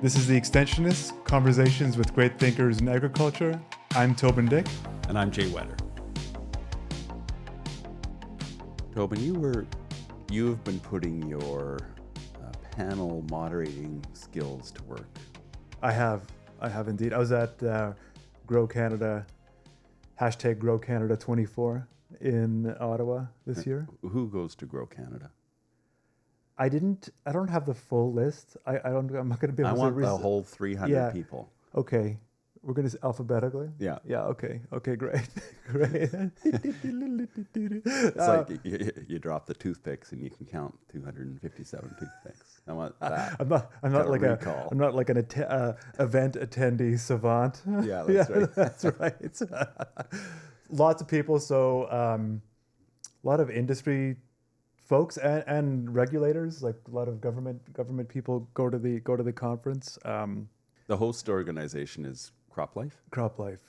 This is the Extensionists, Conversations with Great Thinkers in Agriculture. I'm Toban Dyck. And I'm Whetter. Toban, you've been putting your panel moderating skills to work. I have indeed. I was at Grow Canada, hashtag Grow Canada 24 in Ottawa this year. Who goes to Grow Canada? I don't have the full list. I'm not going to be able to... I want the whole 300 people. Okay. We're going to alphabetically? Yeah. Yeah, okay. Okay, great. Great. It's like you drop the toothpicks and you can count 257 toothpicks. I want that. I'm not like an event attendee savant. Yeah, that's right. That's right. Lots of people, so a lot of industry folks and regulators, like a lot of government people go to the conference. The host organization is CropLife.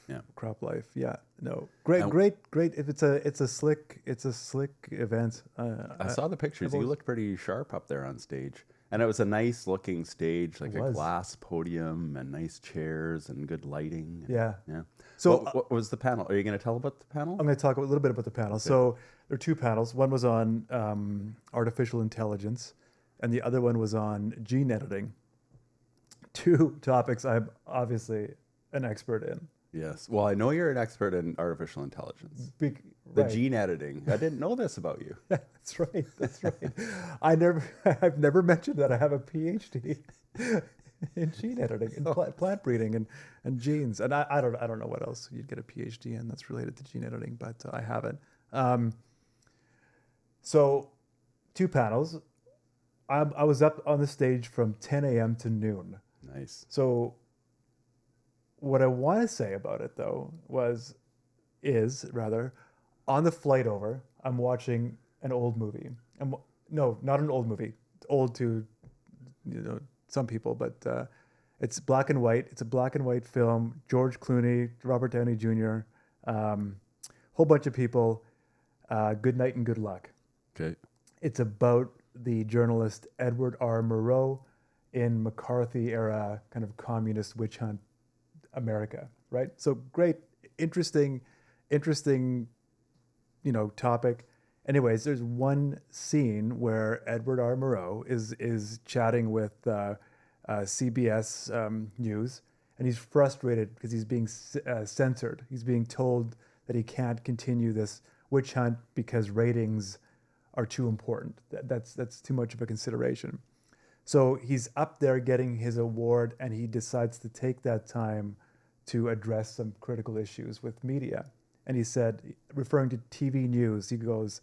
Yeah. CropLife. Yeah. No. Great. If it's a slick event. I saw the pictures. You looked pretty sharp up there on stage. And it was a nice looking stage, like a glass podium and nice chairs and good lighting. Yeah. Yeah. So what was the panel? Are you going to tell about the panel? I'm going to talk a little bit about the panel. Okay. So there are two panels. One was on artificial intelligence, and the other one was on gene editing. Two topics I'm obviously an expert in. Yes. Well, I know you're an expert in artificial intelligence. The gene editing. I didn't know this about you. That's right. I've never mentioned that I have a PhD in gene editing and plant breeding and genes. And I don't know what else you'd get a PhD in that's related to gene editing, but I haven't. So two panels. I was up on the stage from 10 a.m. to noon. Nice. So what I want to say about it, though, is on the flight over, I'm watching an old movie. No, not an old movie. Old to some people, but it's black and white. It's a black and white film. George Clooney, Robert Downey Jr., whole bunch of people. Good night and good luck. Okay. It's about the journalist Edward R. Murrow in McCarthy era kind of communist witch hunt America, right? So great, interesting, topic. Anyways, there's one scene where Edward R. Murrow is chatting with CBS News, and he's frustrated because he's being censored. He's being told that he can't continue this witch hunt because ratings are too important. That's too much of a consideration. So he's up there getting his award, and he decides to take that time to address some critical issues with media. And he said, referring to TV news, he goes,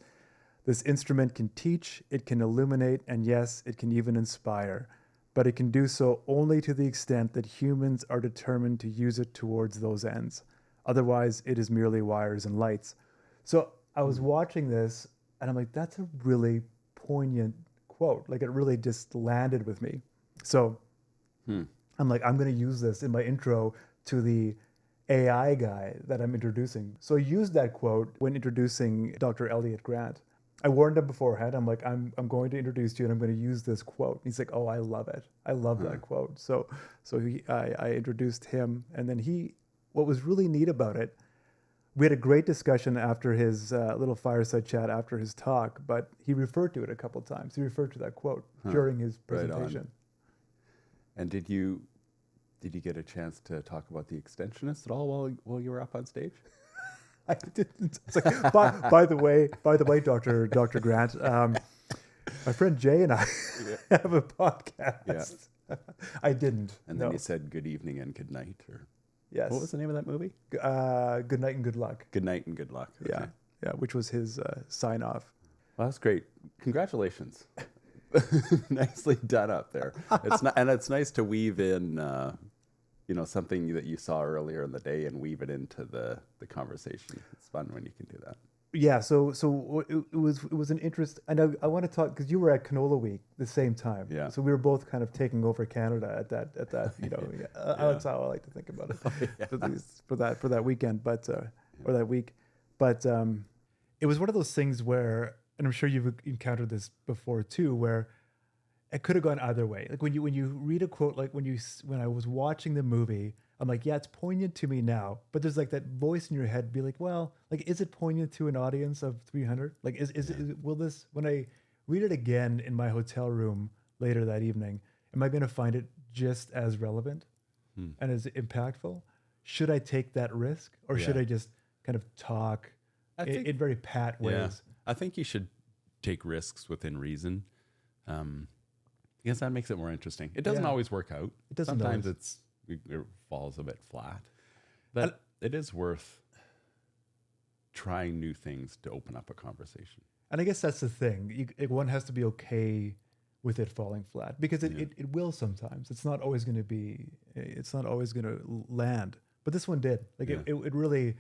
"This instrument can teach, it can illuminate, and yes, it can even inspire. But it can do so only to the extent that humans are determined to use it towards those ends. Otherwise, it is merely wires and lights." So I was watching this, and I'm like, that's a really poignant quote. Like, it really just landed with me. So I'm like, I'm going to use this in my intro to the AI guy that I'm introducing. So I used that quote when introducing Dr. Elliott Grant. I warned him beforehand. I'm like, I'm going to introduce you, and I'm going to use this quote. He's like, oh, I love it. I love that quote. So I introduced him, and then what was really neat about it, we had a great discussion after his little fireside chat after his talk, but he referred to it a couple of times. He referred to that quote during his presentation. Right. And did you get a chance to talk about the Extensionists at all while you were up on stage? I didn't. It's like, by the way, Dr. Grant, my friend Jay and I have a podcast. Yeah. I didn't. And then you said good evening and good night, or yes. What was the name of that movie? Good night and good luck. Good night and good luck. Okay. Yeah, which was his sign off. Well, that's great. Congratulations. Nicely done up there. It's nice to weave in something that you saw earlier in the day and weave it into the conversation. It's fun when you can do that. Yeah, so it was an interest, and I want to talk because you were at Canola Week the same time. Yeah. So we were both kind of taking over Canada at that. That's how I like to think about it for that weekend, or that week. But it was one of those things where, and I'm sure you've encountered this before too, where it could have gone either way. Like when you read a quote, like when I was watching the movie, I'm like, yeah, it's poignant to me now. But there's like that voice in your head be like, well, like, is it poignant to an audience of 300? Like, will this, when I read it again in my hotel room later that evening, am I going to find it just as relevant and as impactful? Should I take that risk, or should I just kind of talk in very pat ways? Yeah, I think you should take risks within reason. Because that makes it more interesting. It doesn't always work out. It doesn't Sometimes always. it falls a bit flat. But it is worth trying new things to open up a conversation. And I guess that's the thing. One has to be okay with it falling flat, because it will sometimes. It's not always going to land. But this one did. Like it really,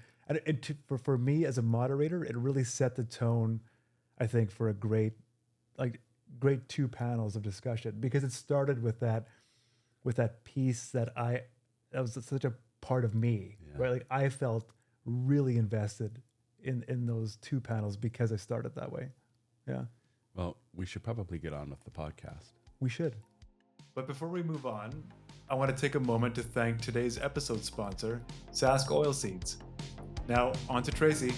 for me as a moderator, it really set the tone, I think, for a great 2 panels of discussion, because it started with that piece that was such a part of me, right? Like I felt really invested in those 2 panels because I started that way. Yeah. Well, we should probably get on with the podcast. We should. But before we move on, I want to take a moment to thank today's episode sponsor, Sask Oilseeds. Now, on to Tracy.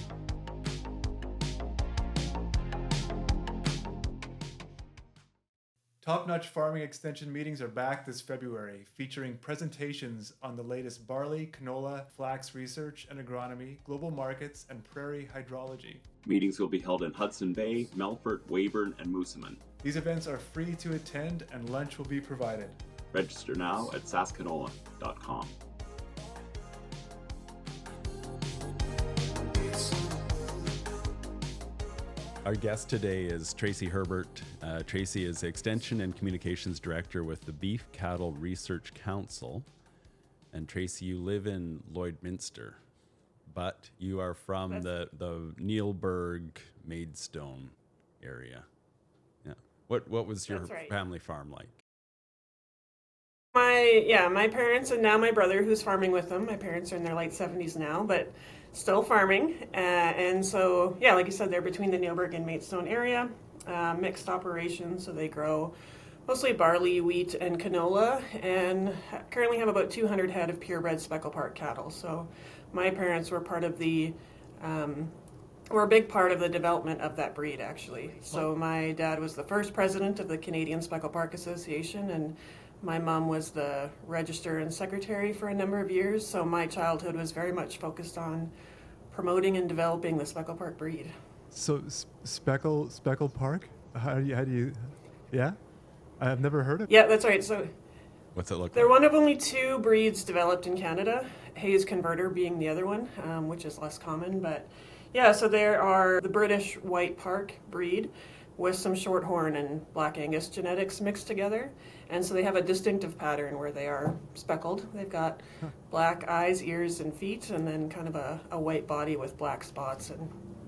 Top-notch farming extension meetings are back this February, featuring presentations on the latest barley, canola, flax research and agronomy, global markets, and prairie hydrology. Meetings will be held in Hudson Bay, Melfort, Weyburn, and Moosomin. These events are free to attend, and lunch will be provided. Register now at saskcanola.com. Our guest today is Tracy Herbert. Tracy is Extension and Communications Director with the Beef Cattle Research Council. And Tracy, you live in Lloydminster, but you are from the Neilburg, Maidstone area. Yeah. What was your family farm like? My parents, and now my brother who's farming with them. My parents are in their late 70s now, but still farming. And so, like you said, they're between the Neilburg and Maidstone area. Mixed operations, so they grow mostly barley, wheat, and canola, and currently have about 200 head of purebred Speckle Park cattle. So my parents were were a big part of the development of that breed, actually. So my dad was the first president of the Canadian Speckle Park Association, and my mom was the registrar and secretary for a number of years. So my childhood was very much focused on promoting and developing the Speckle Park breed. So Speckle Park? How do you? Yeah, I've never heard of it. Yeah, that's right. So what's it look they're like? one of only 2 breeds developed in Canada, Hayes Converter being the other one, which is less common. But so there are the British White Park breed with some Shorthorn and Black Angus genetics mixed together. And so they have a distinctive pattern where they are speckled. They've got black eyes, ears, and feet, and then kind of a white body with black spots.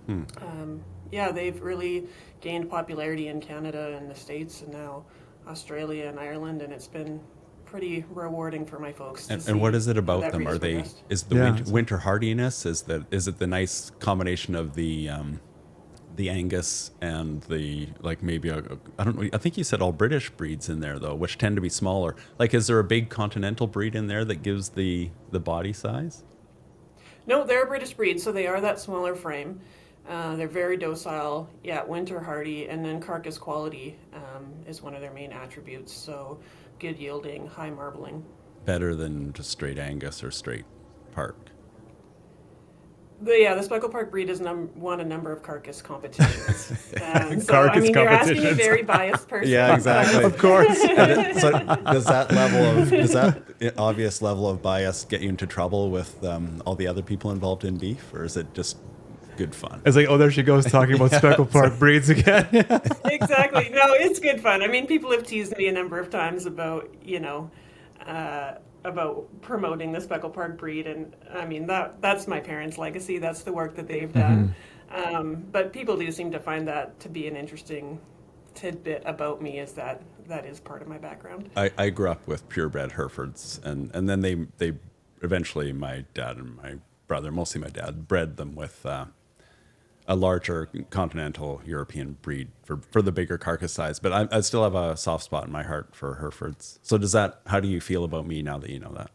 And they've really gained popularity in Canada and the States, and now Australia and Ireland, and it's been pretty rewarding for my folks. And what is it about them? Are they? Is the winter hardiness? Is it the nice combination of the Angus and the maybe I don't know. I think you said all British breeds in there though, which tend to be smaller. Like, is there a big continental breed in there that gives the body size? No, they're a British breed, so they are that smaller frame. They're very docile, winter hardy, and then carcass quality is one of their main attributes. So good yielding, high marbling. Better than just straight Angus or straight Park. The Speckle Park breed has won a number of carcass competitions. You're asking me a very biased person. Yeah, exactly. Of course. So does that obvious level of bias get you into trouble with all the other people involved in beef, or is it just good fun? It's like, oh, there she goes talking about Speckle Park breeds again. Exactly. No, it's good fun. I mean, people have teased me a number of times about promoting the Speckle Park breed, and I mean that's my parents' legacy. That's the work that they've done. But people do seem to find that to be an interesting tidbit about me, is that is part of my background. I grew up with purebred Herefords, and then they eventually, my dad and my brother, mostly my dad, bred them with a larger continental European breed for the bigger carcass size. But I still have a soft spot in my heart for Herefords. So how do you feel about me now that you know that?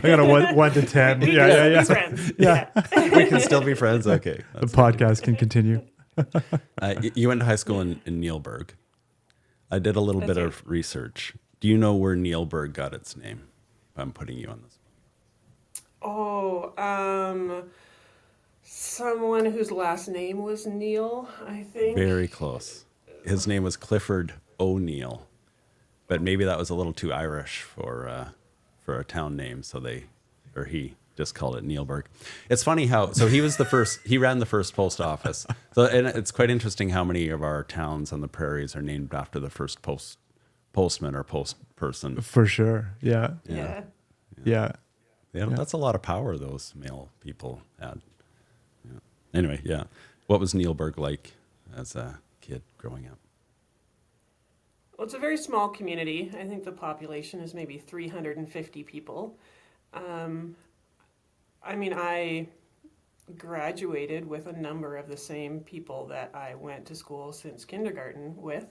I got a 1 to 10. We Yeah, can yeah, still yeah. be friends. Yeah. We can still be friends? Okay. The podcast can continue. You went to high school in Nielberg. I did a little That's bit right. of research. Do you know where Nielberg got its name? I'm putting you on this. Someone whose last name was Neil, I think. Very close. His name was Clifford O'Neill, but maybe that was a little too Irish for a town name, so he just called it Nielberg. It's funny so he was the first. He ran the first post office. So and it's quite interesting how many of our towns on the prairies are named after the first postman or post person. For sure. Yeah. Yeah. Yeah. Yeah, that's a lot of power those male people had. Yeah. Anyway, yeah. What was Nielberg like as a kid growing up? Well, it's a very small community. I think the population is maybe 350 people. I graduated with a number of the same people that I went to school since kindergarten with.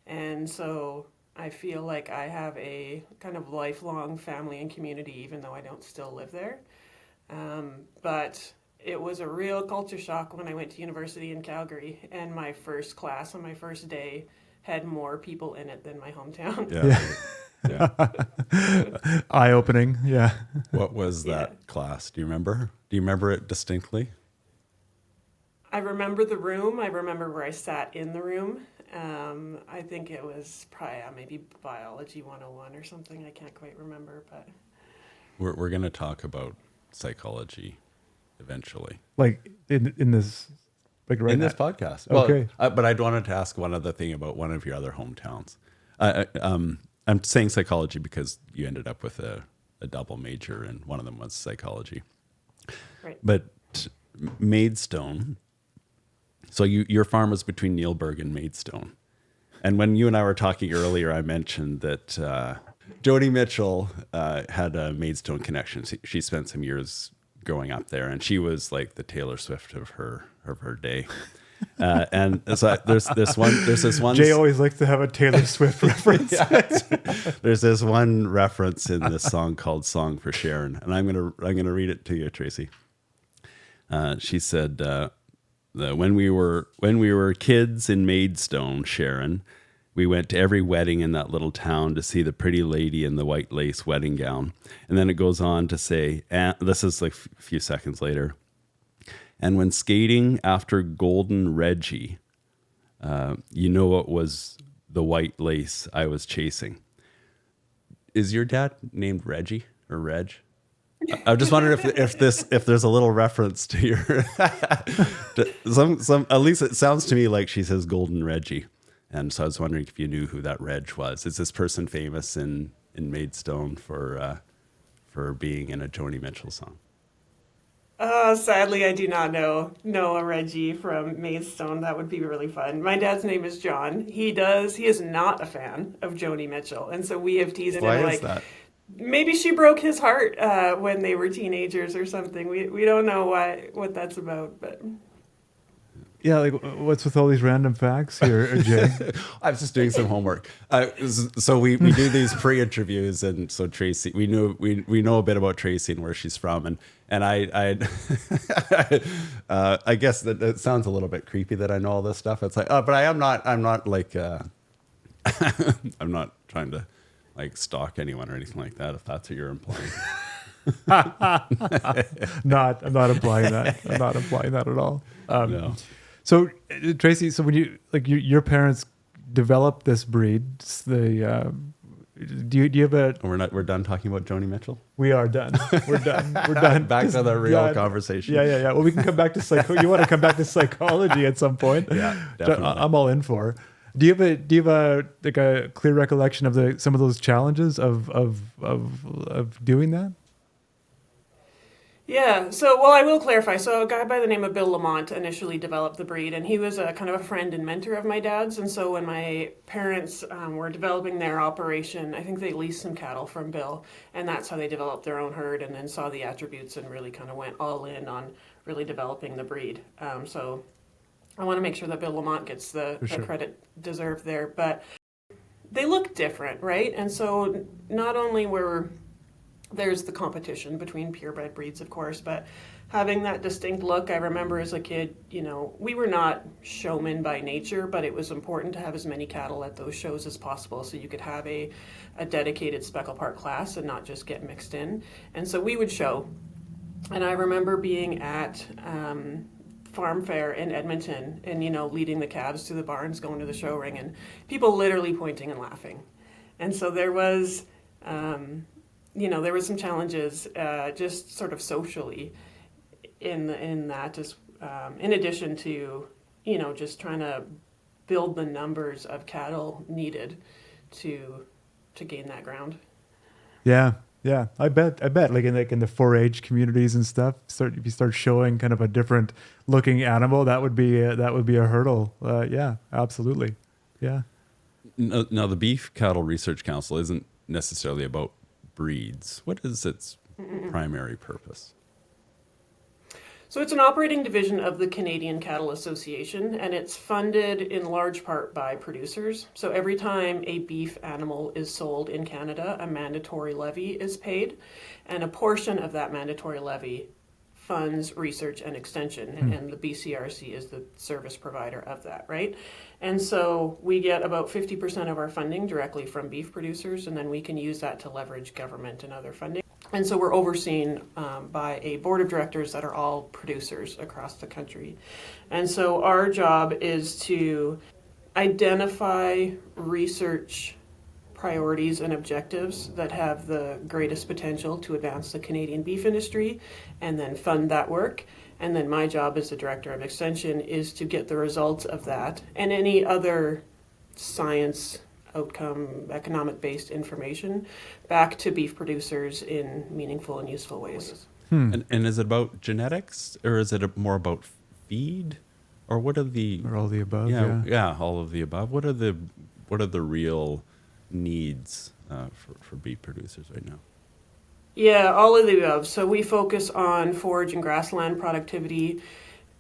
And so I feel like I have a kind of lifelong family and community, even though I don't still live there. But it was a real culture shock when I went to university in Calgary, and my first class on my first day had more people in it than my hometown. Yeah. Eye-opening. Yeah. What was that class? Do you remember? Do you remember it distinctly? I remember the room. I remember where I sat in the room. I think it was probably maybe Biology 101 or something. I can't quite remember, but We're going to talk about psychology eventually. Like in this, like right in now. this podcast. Okay. Well, but I wanted to ask one other thing about one of your other hometowns. I'm saying psychology because you ended up with a double major, and one of them was psychology. right. But Maidstone, so your farm was between Nielberg and Maidstone. And when you and I were talking earlier, I mentioned that Joni Mitchell had a Maidstone connection. She spent some years growing up there, and she was like the Taylor Swift of her day. And so there's this one. Jay always likes to have a Taylor Swift reference. There's this one reference in this song called "Song for Sharon," and I'm gonna read it to you, Tracy. She said, "When we were kids in Maidstone, Sharon, we went to every wedding in that little town to see the pretty lady in the white lace wedding gown." And then it goes on to say, and this is like a few seconds later. "And when skating after Golden Reggie, you know what was the white lace I was chasing." Is your dad named Reggie or Reg? I just wondered if there's a little reference to your some at least it sounds to me like she says Golden Reggie, and so I was wondering if you knew who that Reg was. Is this person famous in Maidstone for being in a Joni Mitchell song? Sadly, I do not know a Reggie from Maidstone. That would be really fun. My dad's name is John. He is not a fan of Joni Mitchell, and so we have teased Why him is like that? maybe she broke his heart when they were teenagers or something. We don't know what that's about, but Yeah, like what's with all these random facts here, Jay? I was just doing some homework. So we do these pre-interviews, and so Tracy, we know a bit about Tracy and where she's from, and I I guess that it sounds a little bit creepy that I know all this stuff. It's like, but I'm not like I'm not trying to like stalk anyone or anything like that. If that's what you're implying. I'm not implying that. I'm not implying that at all. No. So, Tracy, so when your parents developed this breed, do you have a? We're done talking about Joni Mitchell. We are done. We're done. We're done. Back to the real conversation. Yeah. Well, we can come back to you want to come back to psychology at some point? Yeah, definitely. I'm all in for. Do you have a like a clear recollection of some of those challenges of doing that? Yeah, so, well, I will clarify. So, a guy by the name of Bill Lamont initially developed the breed, and he was a kind of a friend and mentor of my dad's. And so, when my parents were developing their operation, I think they leased some cattle from Bill, and that's how they developed their own herd and then saw the attributes and really kind of went all in on really developing the breed. So, I want to make sure that Bill Lamont gets the credit deserved there. But they look different, right? And so, not only were there's the competition between purebred breeds, of course, but having that distinct look, I remember as a kid, we were not showmen by nature, but it was important to have as many cattle at those shows as possible so you could have a dedicated Speckle Park class and not just get mixed in. And so we would show. And I remember being at farm fair in Edmonton and, leading the calves to the barns, going to the show ring, and people literally pointing and laughing. And so there was... there was some challenges just sort of socially in that, just in addition to, just trying to build the numbers of cattle needed to gain that ground. Yeah, yeah, I bet like in the 4-H communities and stuff, if you start showing kind of a different looking animal, that would be a hurdle. Yeah, absolutely. Yeah. Now, the Beef Cattle Research Council isn't necessarily about breeds. What is its primary purpose? So it's an operating division of the Canadian Cattle Association, and it's funded in large part by producers. So every time a beef animal is sold in Canada, a mandatory levy is paid, and a portion of that mandatory levy funds research and extension, and the BCRC is the service provider of that, right? And so we get about 50% of our funding directly from beef producers, and then we can use that to leverage government and other funding. And so we're overseen by a board of directors that are all producers across the country. And so our job is to identify research priorities and objectives that have the greatest potential to advance the Canadian beef industry and then fund that work. And then my job as the director of extension is to get the results of that and any other science outcome, economic-based information back to beef producers in meaningful and useful ways. And is it about genetics, or is it more about feed, or what are the... Or all the above, yeah, all of the above. What are the real needs for beef producers right now? Yeah, all of the above. So we focus on forage and grassland productivity,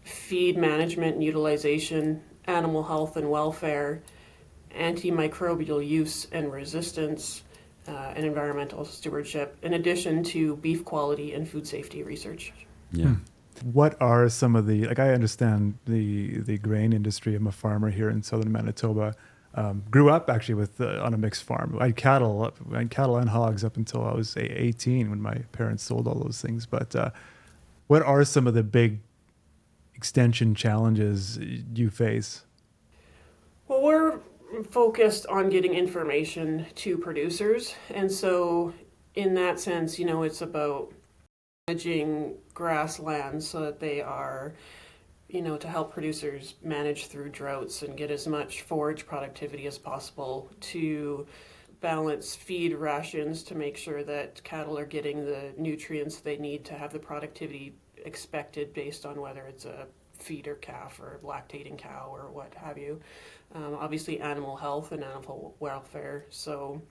feed management and utilization, animal health and welfare, antimicrobial use and resistance, and environmental stewardship, in addition to beef quality and food safety research. Yeah. What are some of the, like, I understand the grain industry. I'm a farmer here in southern Manitoba. Grew up actually with on a mixed farm. I had cattle and hogs up until I was 18 when my parents sold all those things. But what are some of the big extension challenges you face? Well, we're focused on getting information to producers, and so in that sense, it's about managing grasslands so that they are, to help producers manage through droughts and get as much forage productivity as possible, to balance feed rations to make sure that cattle are getting the nutrients they need to have the productivity expected based on whether it's a feeder calf or lactating cow or what have you. Obviously animal health and animal welfare, so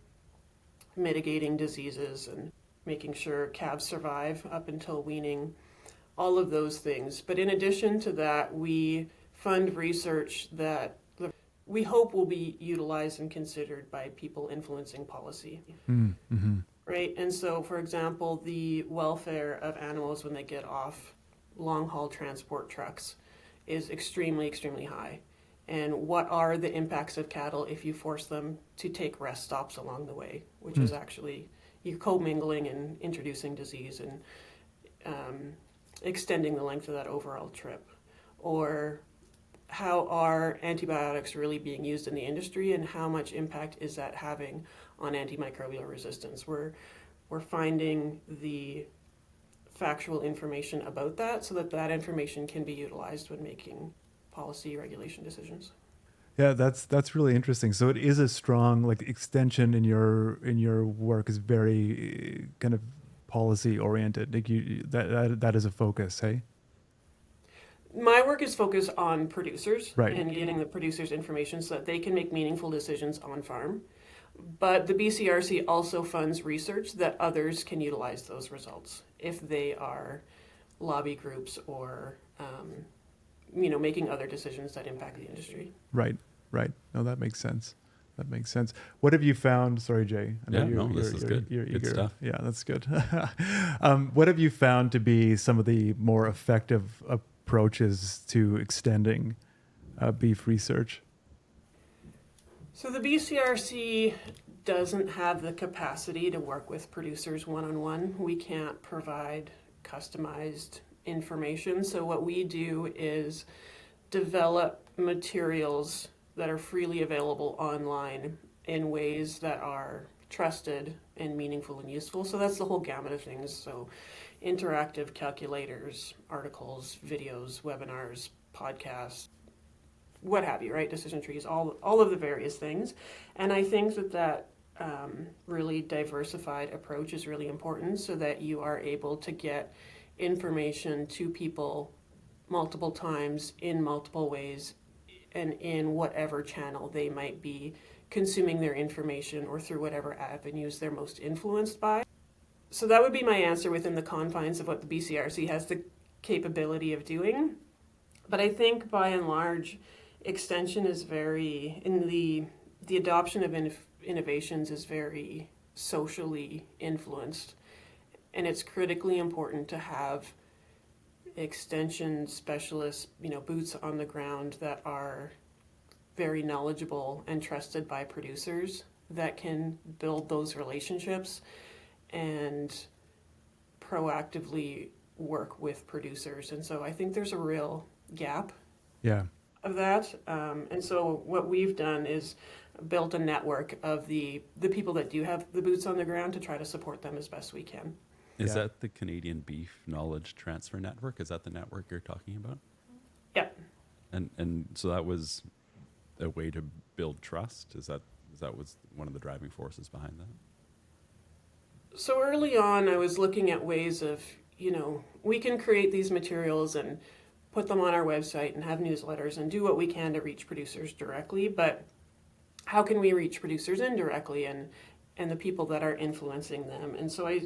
mitigating diseases and making sure calves survive up until weaning, all of those things. But in addition to that, we fund research that we hope will be utilized and considered by people influencing policy. Mm-hmm. Right? And so, for example, the welfare of animals when they get off long-haul transport trucks is extremely, extremely high. And what are the impacts of cattle if you force them to take rest stops along the way, which is actually you're commingling and introducing disease and extending the length of that overall trip? Or how are antibiotics really being used in the industry, and how much impact is that having on antimicrobial resistance? We're finding the factual information about that so that information can be utilized when making policy regulation decisions. Yeah, that's really interesting. So it is a strong, like, extension in your work is very kind of policy oriented. Like that is a focus, hey? My work is focused on producers Right. and getting the producers information so that they can make meaningful decisions on farm. But the BCRC also funds research that others can utilize those results if they are lobby groups or, making other decisions that impact the industry. Right. No, that makes sense. What have you found? Sorry, Jay. I know this is good. You're Good eager. stuff. Yeah, that's good. What have you found to be some of the more effective approaches to extending beef research? So the BCRC doesn't have the capacity to work with producers one-on-one. We can't provide customized information. So what we do is develop materials that are freely available online in ways that are trusted and meaningful and useful. So that's the whole gamut of things. So interactive calculators, articles, videos, webinars, podcasts, what have you, right? Decision trees, all of the various things. And I think that really diversified approach is really important so that you are able to get information to people multiple times in multiple ways and in whatever channel they might be consuming their information or through whatever avenues they're most influenced by. So that would be my answer within the confines of what the BCRC has the capability of doing. But I think by and large, extension is very, in the adoption of innovations is very socially influenced. And it's critically important to have extension specialists, boots on the ground that are very knowledgeable and trusted by producers that can build those relationships and proactively work with producers. And so I think there's a real gap of that. And so what we've done is built a network of the people that do have the boots on the ground to try to support them as best we can. Is that the Canadian Beef Knowledge Transfer Network? Is that the network you're talking about? Yeah. And so that was a way to build trust? Is that was one of the driving forces behind that? So early on, I was looking at ways of, we can create these materials and put them on our website and have newsletters and do what we can to reach producers directly, but how can we reach producers indirectly and the people that are influencing them? And so I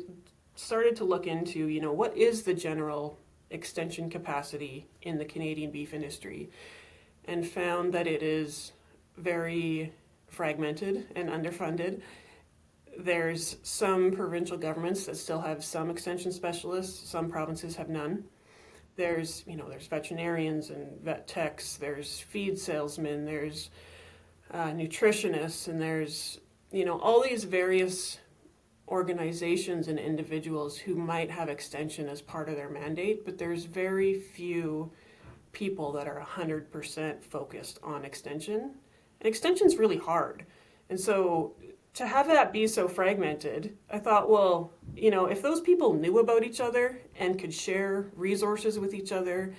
started to look into, what is the general extension capacity in the Canadian beef industry, and found that it is very fragmented and underfunded. There's some provincial governments that still have some extension specialists. Some provinces have none. There's veterinarians and vet techs. There's feed salesmen. There's nutritionists, and there's all these various organizations and individuals who might have extension as part of their mandate, but there's very few people that are 100% focused on extension. And extension's really hard. And so to have that be so fragmented, I thought, well, if those people knew about each other and could share resources with each other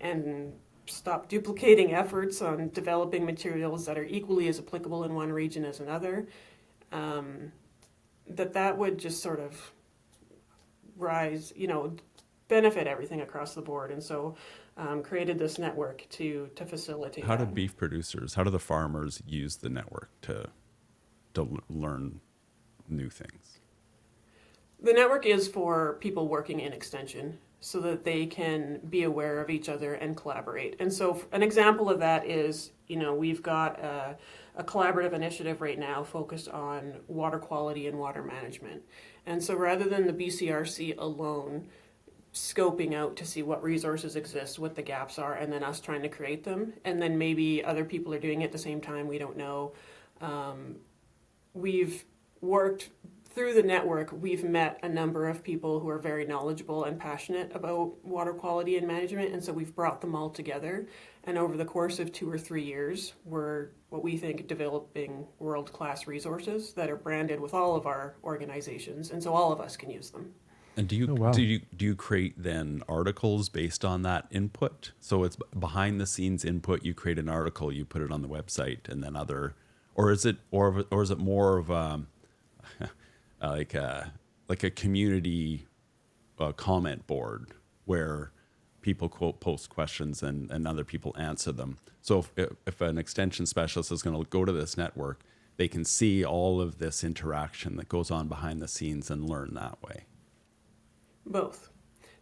and stop duplicating efforts on developing materials that are equally as applicable in one region as another, that would just sort of rise, benefit everything across the board. And so created this network to facilitate How that. how do the farmers use the network to learn new things? The network is for people working in extension so that they can be aware of each other and collaborate. And so an example of that is, we've got a collaborative initiative right now focused on water quality and water management. And so rather than the BCRC alone scoping out to see what resources exist, what the gaps are, and then us trying to create them, and then maybe other people are doing it at the same time, we don't know. We've worked through the network, we've met a number of people who are very knowledgeable and passionate about water quality and management, and so we've brought them all together. And over the course of 2 or 3 years, we're what we think developing world-class resources that are branded with all of our organizations, and so all of us can use them. And do you create then articles based on that input? So it's behind the scenes input. You create an article, you put it on the website, and then or is it more of like a community a comment board where people post questions and other people answer them. So if an extension specialist is going to go to this network, they can see all of this interaction that goes on behind the scenes and learn that way. Both.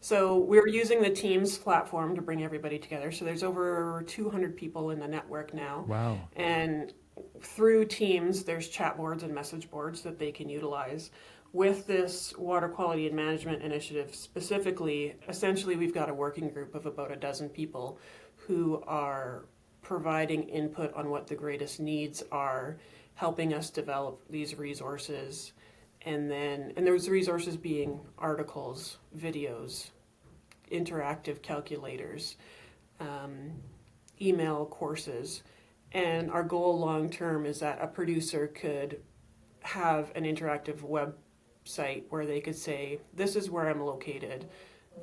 So we're using the Teams platform to bring everybody together. So there's over 200 people in the network now. Wow. And through Teams, there's chat boards and message boards that they can utilize. With this water quality and management initiative specifically, essentially we've got a working group of about a dozen people who are providing input on what the greatest needs are, helping us develop these resources, and those resources being articles, videos, interactive calculators, email courses. And our goal long term is that a producer could have an interactive website where they could say, this is where I'm located,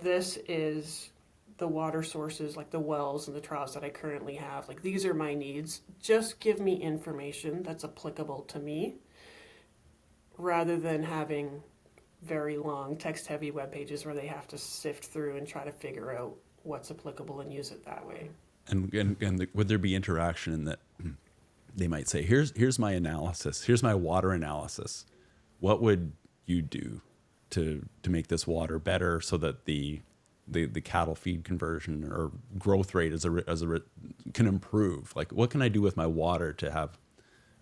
this is the water sources, like the wells and the troughs that I currently have, like these are my needs, just give me information that's applicable to me, rather than having very long text-heavy web pages where they have to sift through and try to figure out what's applicable and use it that way. And would there be interaction in that they might say, here's my analysis, here's my water analysis. What would you do to make this water better so that the cattle feed conversion or growth rate can improve? Like, what can I do with my water to have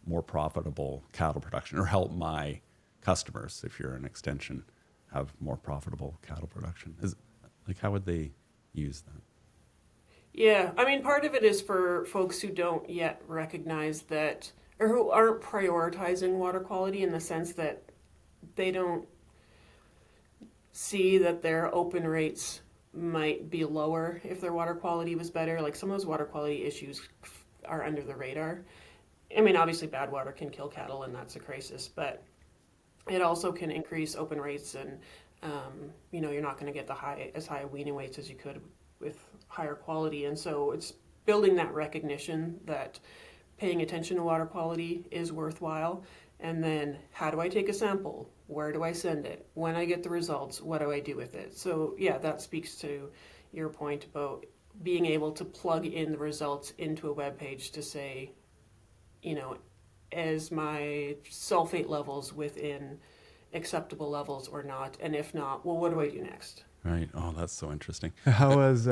more profitable cattle production, or help my customers, if you're an extension, have more profitable cattle production? How would they use that? Yeah, I mean, part of it is for folks who don't yet recognize that, or who aren't prioritizing water quality in the sense that they don't see that their open rates might be lower if their water quality was better. Like, some of those water quality issues are under the radar. I mean, obviously bad water can kill cattle and that's a crisis, but it also can increase open rates, and you're not going to get as high weaning weights as you could with higher quality. And so it's building that recognition that paying attention to water quality is worthwhile. And then, how do I take a sample? Where do I send it? When I get the results, what do I do with it? So yeah, that speaks to your point about being able to plug in the results into a web page to say, is my sulfate levels within acceptable levels or not? And if not, well, what do I do next? Right. Oh, that's so interesting. How has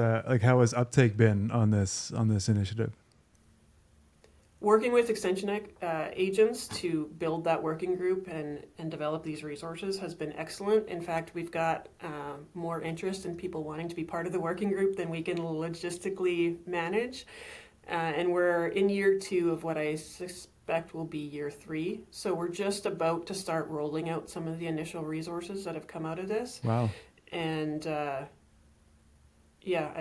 uptake been on this initiative? Working with extension agents to build that working group and develop these resources has been excellent. In fact, we've got more interest in people wanting to be part of the working group than we can logistically manage. And we're in year 2 of what I suspect will be year 3. So we're just about to start rolling out some of the initial resources that have come out of this. Wow. And I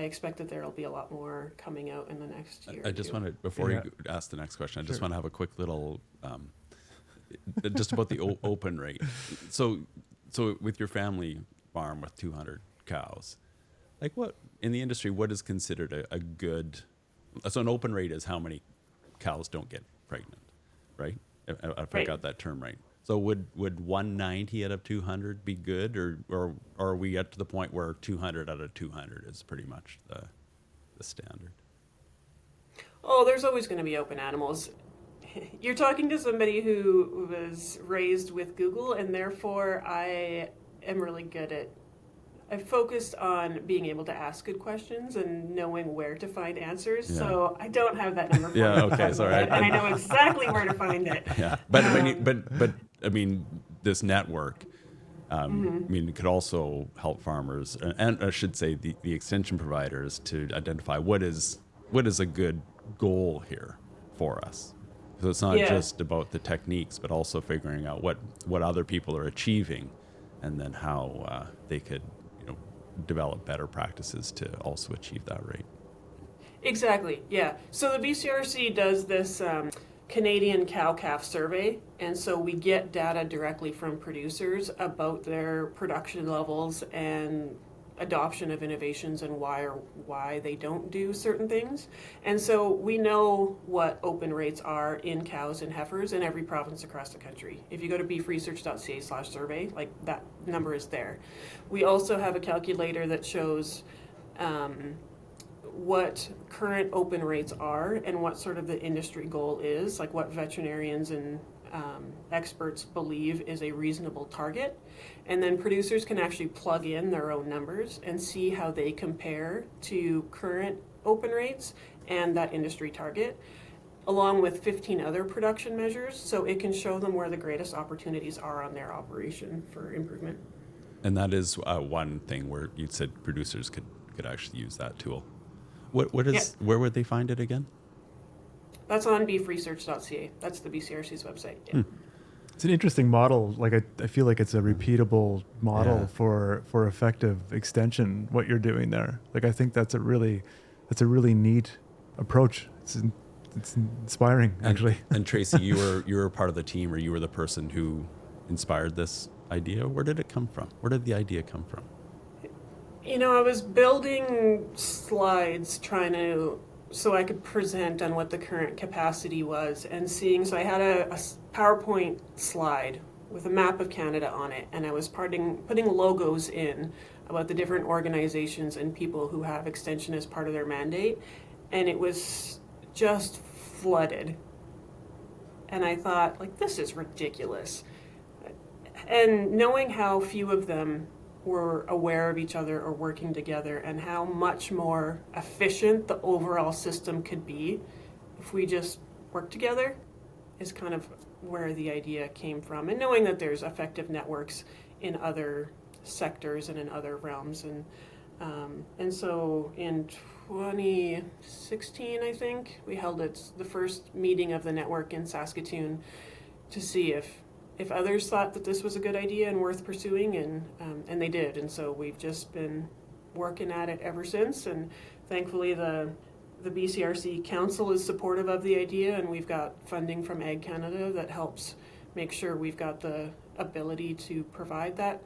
expect that there will be a lot more coming out in the next year. I just want to, before you ask the next question, I just want to have a quick little, just about the open rate. So with your family farm with 200 cows, like, what in the industry, what is considered a good, so an open rate is how many cows don't get pregnant, right? If I got that term right. So would 190 out of 200 be good, or are we at to the point where 200 out of 200 is pretty much the standard? Oh, there's always going to be open animals. You're talking to somebody who was raised with Google, and therefore I am really good at, I've focused on being able to ask good questions and knowing where to find answers. Yeah. So I don't have that number for you. Yeah, okay, sorry. And I know exactly where to find it. Yeah, but I mean, this network, I mean, it could also help farmers, and I should say the extension providers, to identify what is a good goal here for us. So it's not just about the techniques, but also figuring out what other people are achieving, and then how they could develop better practices to also achieve that rate. Exactly, yeah. So the BCRC does this Canadian cow-calf survey, and so we get data directly from producers about their production levels and adoption of innovations and why they don't do certain things. And so we know what open rates are in cows and heifers in every province across the country. If you go to beefresearch.ca/survey, like that number is there. We also have a calculator that shows what current open rates are and what sort of the industry goal is, like what veterinarians and experts believe is a reasonable target. And then producers can actually plug in their own numbers and see how they compare to current open rates and that industry target, along with 15 other production measures, so it can show them where the greatest opportunities are on their operation for improvement. And that is one thing where you said producers could actually use that tool. Where would they find it again? That's on beefresearch.ca. That's the BCRC's website. Yeah. It's an interesting model. Like I feel like it's a repeatable model for effective extension. What you're doing there, like I think that's a really neat approach. It's inspiring, actually. And Tracy, you were part of the team, or you were the person who inspired this idea. Where did it come from? Where did the idea come from? You know, I was building slides so I could present on what the current capacity was, and so I had a PowerPoint slide with a map of Canada on it, and I was putting logos in about the different organizations and people who have extension as part of their mandate, and it was just flooded. And I thought, like, this is ridiculous. And knowing how few of them were aware of each other or working together, and how much more efficient the overall system could be if we just work together, is kind of where the idea came from. And knowing that there's effective networks in other sectors and in other realms. And so in 2016, I think, we held the first meeting of the network in Saskatoon to see if others thought that this was a good idea and worth pursuing, and they did. And so we've just been working at it ever since, and thankfully the BCRC Council is supportive of the idea, and we've got funding from Ag Canada that helps make sure we've got the ability to provide that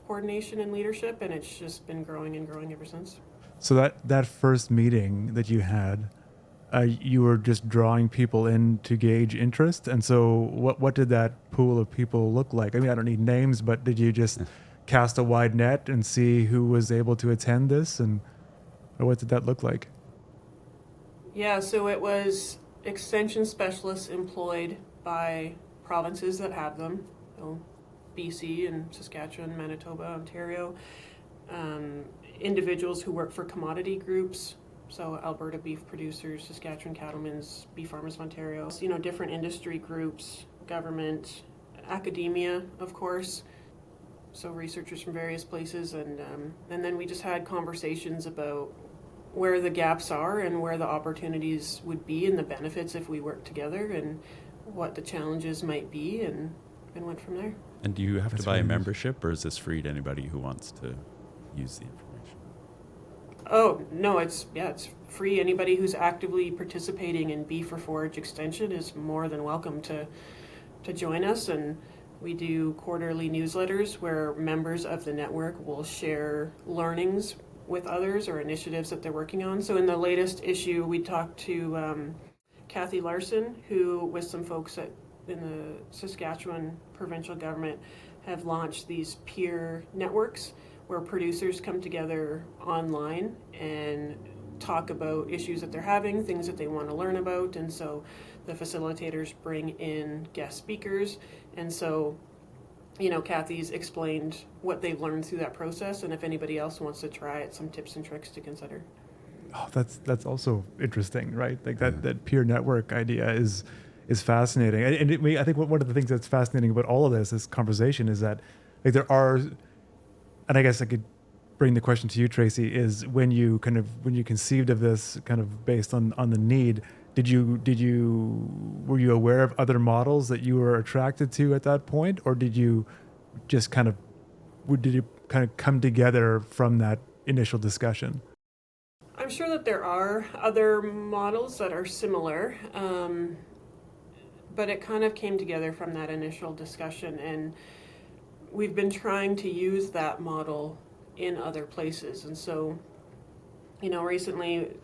coordination and leadership, and it's just been growing and growing ever since. So that first meeting that you had, you were just drawing people in to gauge interest. And so what did that pool of people look like? I mean, I don't need names, but did you just cast a wide net and see who was able to attend this? Or what did that look like? Yeah, so it was extension specialists employed by provinces that have them, so BC and Saskatchewan, Manitoba, Ontario, individuals who work for commodity groups, so Alberta beef producers, Saskatchewan cattlemen's, Beef Farmers of Ontario, different industry groups, government, academia, of course, so researchers from various places, and then we just had conversations about where the gaps are and where the opportunities would be and the benefits if we work together, and what the challenges might be, and went from there. And do you have to buy a membership, or is this free to anybody who wants to use the information? Oh, no, it's free. Anybody who's actively participating in Beef or Forage Extension is more than welcome to join us. And we do quarterly newsletters where members of the network will share learnings with others or initiatives that they're working on. So in the latest issue, we talked to Kathy Larson, who, with some folks in the Saskatchewan provincial government, have launched these peer networks where producers come together online and talk about issues that they're having, things that they want to learn about, and so the facilitators bring in guest speakers. And so, Kathy's explained what they've learned through that process, and if anybody else wants to try it, some tips and tricks to consider. Oh, that's also interesting, right? Like that peer network idea is fascinating, and I think one of the things that's fascinating about all of this conversation is that, like, there are. And I guess I could bring the question to you, Tracy, is when you conceived of this kind of based on the need, were you aware of other models that you were attracted to at that point, or did you come together from that initial discussion? I'm sure that there are other models that are similar, but it kind of came together from that initial discussion, and we've been trying to use that model in other places. And so,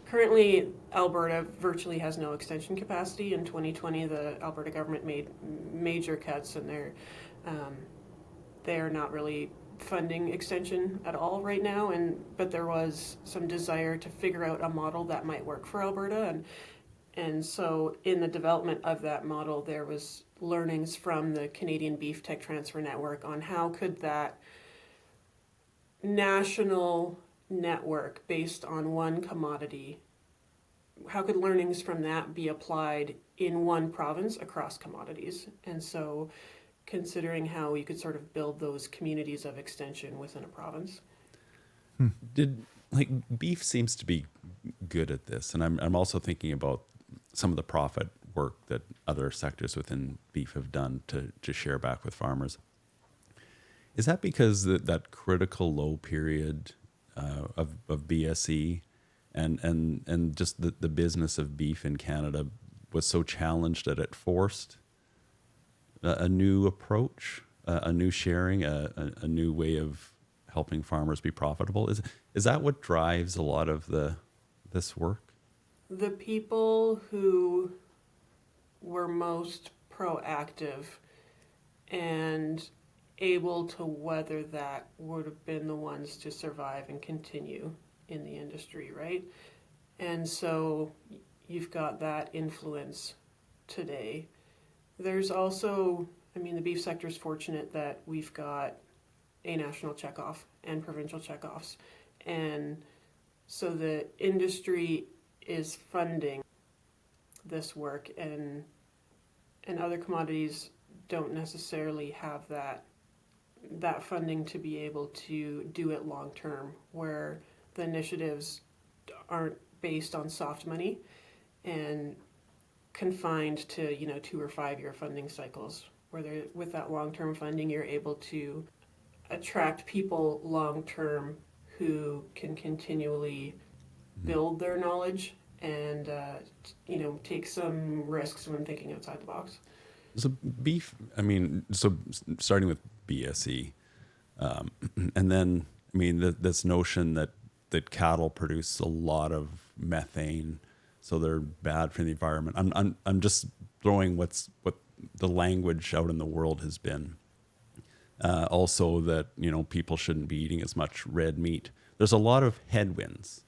currently Alberta virtually has no extension capacity. In 2020, the Alberta government made major cuts, and they're not really funding extension at all right now. But there was some desire to figure out a model that might work for Alberta, and so in the development of that model, there was learnings from the Canadian Beef Tech Transfer Network on how could that national network based on one commodity, how could learnings from that be applied in one province across commodities? And so considering how you could sort of build those communities of extension within a province. Beef seems to be good at this, and I'm also thinking about some of the profit work that other sectors within beef have done to share back with farmers. Is that because that critical low period of BSE and just the business of beef in Canada was so challenged that it forced a new approach, a new sharing, a new way of helping farmers be profitable? Is that what drives a lot of this work? The people who were most proactive and able to weather that would have been the ones to survive and continue in the industry, right? And so you've got that influence today. There's also, the beef sector is fortunate that we've got a national checkoff and provincial checkoffs. And so the industry is funding this work, and other commodities don't necessarily have that funding to be able to do it long term, where the initiatives aren't based on soft money and confined to 2 or 5 year funding cycles, where with that long term funding you're able to attract people long term who can continually build their knowledge and take some risks when thinking outside the box. So beef, so starting with BSE, and then this notion that cattle produce a lot of methane, so they're bad for the environment. I'm just throwing what the language out in the world has been. Also that people shouldn't be eating as much red meat. There's a lot of headwinds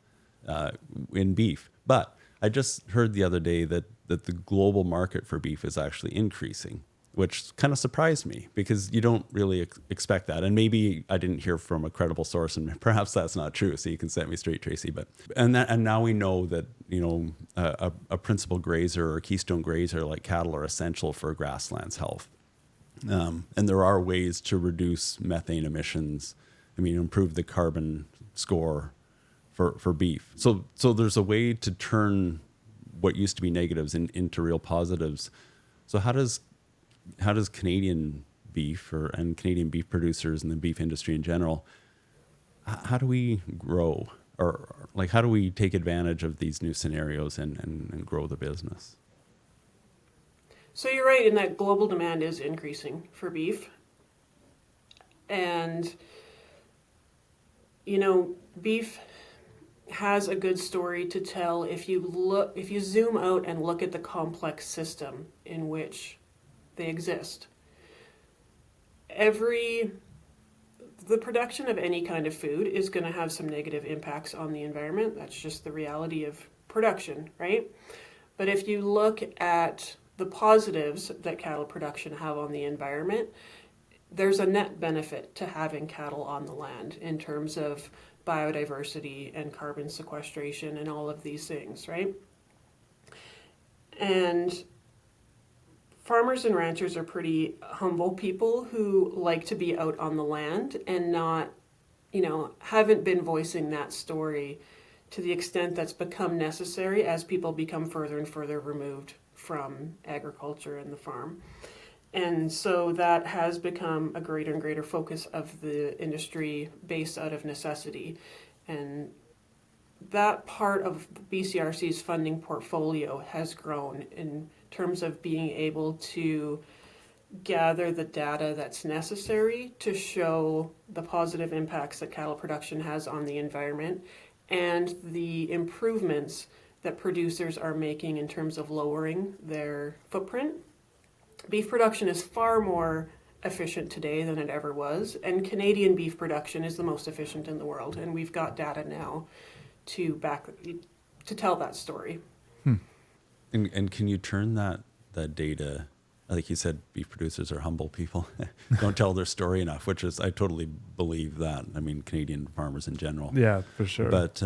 in beef, but I just heard the other day that the global market for beef is actually increasing, which kind of surprised me because you don't really expect that. And maybe I didn't hear from a credible source, and perhaps that's not true. So you can set me straight, Tracy. But and now we know that a principal grazer or a keystone grazer like cattle are essential for grasslands health. And there are ways to reduce methane emissions. Improve the carbon score for beef. So there's a way to turn what used to be negatives into real positives. So how does Canadian beef and Canadian beef producers and the beef industry in general, how do we grow, or how do we take advantage of these new scenarios and grow the business? So you're right in that global demand is increasing for beef. And, beef has a good story to tell if you zoom out and look at the complex system in which they exist. The production of any kind of food is going to have some negative impacts on the environment. That's just the reality of production, right? But if you look at the positives that cattle production have on the environment, there's a net benefit to having cattle on the land in terms of biodiversity and carbon sequestration and all of these things, right? And farmers and ranchers are pretty humble people who like to be out on the land and not, haven't been voicing that story to the extent that's become necessary as people become further and further removed from agriculture and the farm. And so that has become a greater and greater focus of the industry based out of necessity. And that part of BCRC's funding portfolio has grown in terms of being able to gather the data that's necessary to show the positive impacts that cattle production has on the environment and the improvements that producers are making in terms of lowering their footprint. Beef production is far more efficient today than it ever was, and Canadian beef production is the most efficient in the world, and we've got data now to tell that story. And can you turn that data, like you said, beef producers are humble people, don't tell their story enough, which is, I totally believe that. I mean, Canadian farmers in general. Yeah, for sure. But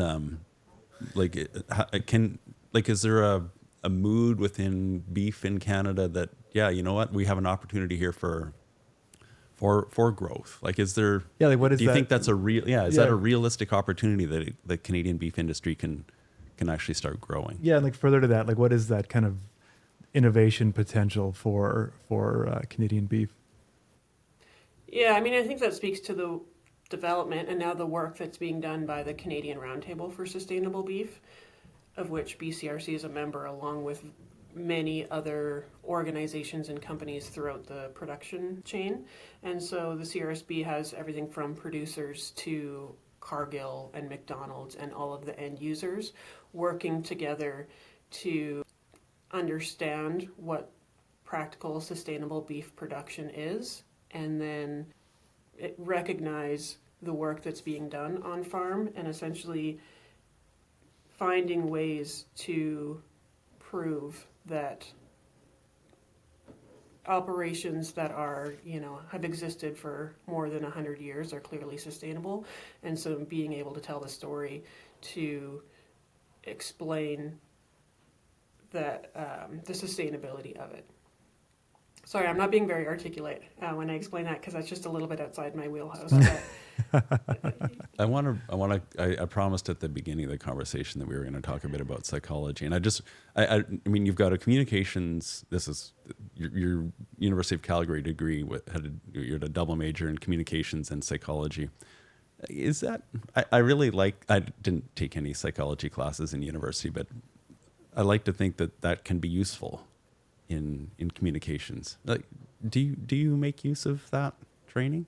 is there a mood within beef in Canada that, yeah, you know what, we have an opportunity here for growth? Like, is there? Yeah, like what is? Do you that? think that's a real? Yeah, is that a realistic opportunity that the Canadian beef industry can actually start growing? Yeah, and like further to that, like what is that kind of innovation potential for Canadian beef? Yeah, I mean, I think that speaks to the development and now the work that's being done by the Canadian Roundtable for Sustainable Beef, of which BCRC is a member, along with many other organizations and companies throughout the production chain. And so the CRSB has everything from producers to Cargill and McDonald's and all of the end users working together to understand what practical sustainable beef production is, and then recognize the work that's being done on farm and essentially finding ways to prove that operations that are, have existed for more than 100 years are clearly sustainable. And so being able to tell the story to explain that the sustainability of it. Sorry, I'm not being very articulate when I explain that, because that's just a little bit outside my wheelhouse. I promised at the beginning of the conversation that we were going to talk a bit about psychology, and I mean, you've got a communications. This is your University of Calgary degree. You're a double major in communications and psychology. Is that? I really like. I didn't take any psychology classes in university, but I like to think that can be useful in communications. Like, do you make use of that training?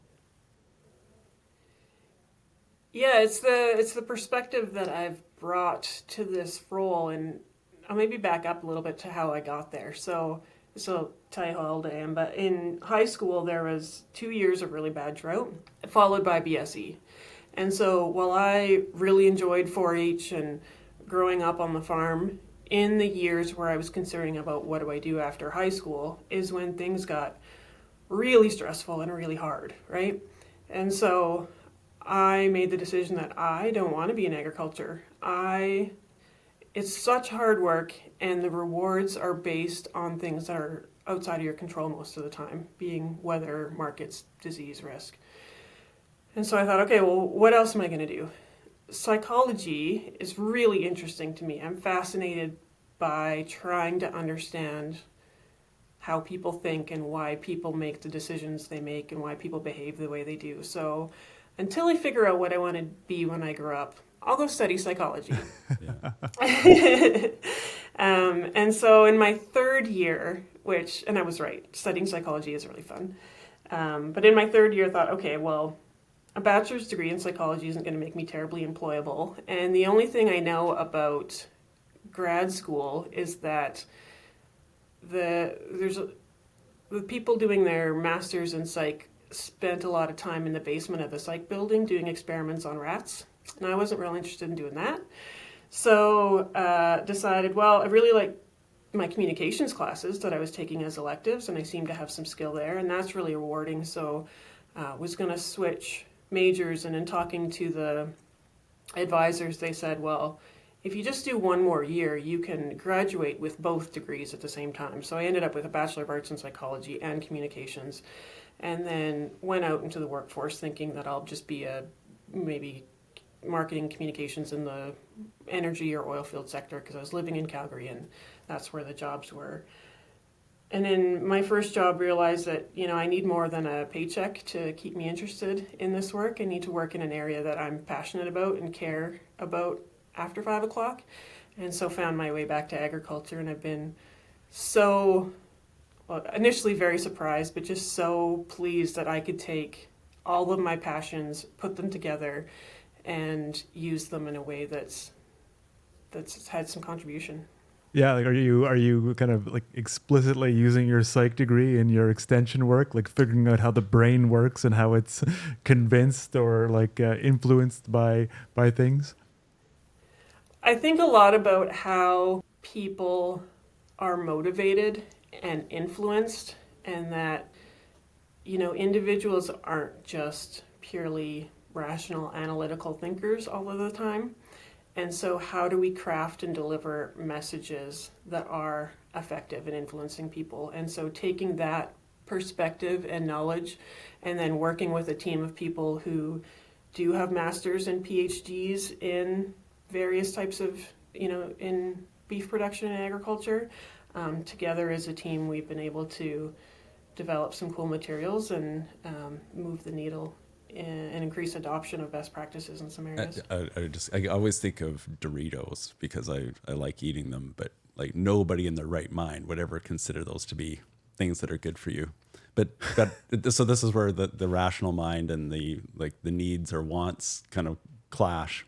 Yeah, it's the perspective that I've brought to this role, and I'll maybe back up a little bit to how I got there. So tell you how old I am, but in high school there was 2 years of really bad drought, followed by BSE. And so while I really enjoyed 4-H and growing up on the farm, in the years where I was considering about what do I do after high school is when things got really stressful and really hard, right? And so I made the decision that I don't want to be in agriculture. It's such hard work, and the rewards are based on things that are outside of your control most of the time, being weather, markets, disease, risk. And so I thought, okay, well, what else am I going to do? Psychology is really interesting to me. I'm fascinated by trying to understand how people think and why people make the decisions they make and why people behave the way they do. So until I figure out what I want to be when I grow up, I'll go study psychology. And so in my third year, and I was right, studying psychology is really fun. But in my third year, I thought, okay, well, a bachelor's degree in psychology isn't going to make me terribly employable. And the only thing I know about grad school is that the people doing their master's in psych spent a lot of time in the basement of the psych building doing experiments on rats. And I wasn't real interested in doing that. So decided, well, I really like my communications classes that I was taking as electives, and I seemed to have some skill there, and that's really rewarding. So was going to switch majors, and in talking to the advisors, they said, well, if you just do one more year, you can graduate with both degrees at the same time. So I ended up with a Bachelor of Arts in Psychology and Communications, and then went out into the workforce thinking that I'll just be maybe marketing communications in the energy or oil field sector, because I was living in Calgary and that's where the jobs were. And in my first job, realized that, I need more than a paycheck to keep me interested in this work. I need to work in an area that I'm passionate about and care about after 5 o'clock. And so found my way back to agriculture, and I've been so initially very surprised, but just so pleased that I could take all of my passions, put them together, and use them in a way that's had some contribution. Yeah, like are you kind of like explicitly using your psych degree in your extension work, like figuring out how the brain works and how it's convinced or like influenced by things? I think a lot about how people are motivated and influenced, and that, you know, individuals aren't just purely rational, analytical thinkers all of the time. And so, how do we craft and deliver messages that are effective in influencing people? And so, taking that perspective and knowledge, and then working with a team of people who do have masters and PhDs in various types of, you know, in beef production and agriculture. Together as a team, we've been able to develop some cool materials and move the needle and increase adoption of best practices in some areas. I always think of Doritos because I like eating them, but like nobody in their right mind would ever consider those to be things that are good for you. But so this is where the rational mind and the needs or wants kind of clash.